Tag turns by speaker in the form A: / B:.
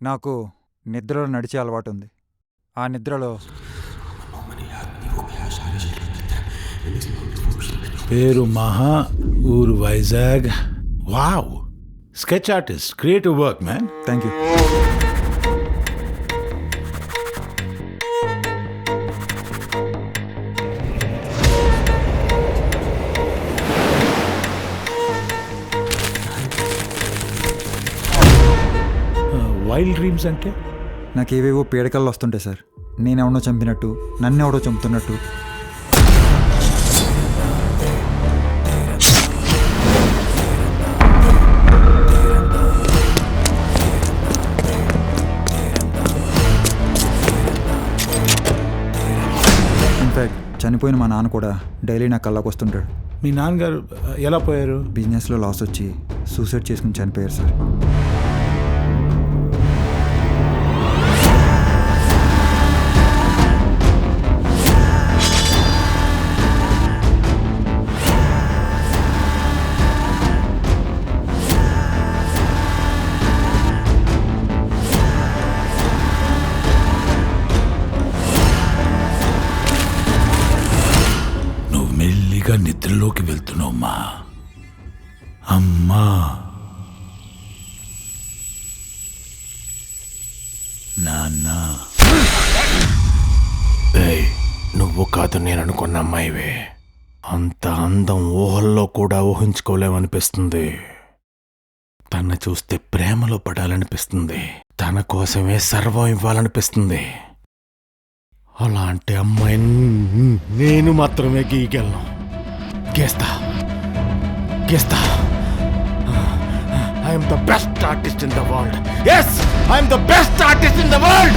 A: నాకు నిద్రలో నడిచే అలవాటు ఉంది. ఆ నిద్రలో
B: పేరు మహా, ఊరు Vizag. Wow, sketch artist, creative work man.
A: Thank you.
B: Wild dreams అంటే?
A: నాకు ఏవేవో పీడకల్లో వస్తుంటాయి సార్. నేనెవడో చంపినట్టు, నన్నెవడో చంపుతున్నట్టు. ఇన్ఫ్యాక్ట్ చనిపోయిన మా నాన్న కూడా డైలీ నా కళ్ళకు వస్తుంటాడు.
B: మీ నాన్నగారు ఎలా పోయారు?
A: బిజినెస్లో లాస్ వచ్చి సూసైడ్ చేసుకుని చనిపోయారు సార్.
B: మెల్లిగా నిద్రలోకి వెళ్తున్నావుమ్మా. అమ్మా, నాన్న.
C: నువ్వు కాదు నేను అనుకున్న అమ్మాయివే. అంత అందం ఊహల్లో కూడా ఊహించుకోలేమనిపిస్తుంది. తన చూస్తే ప్రేమలో పడాలనిపిస్తుంది. తన కోసమే సర్వం ఇవ్వాలనిపిస్తుంది. అలాంటి అమ్మాయిని నేను మాత్రమే గీయగలను. గీస్తా. I'm the best artist in the world. Yes, I'm the best artist in the world.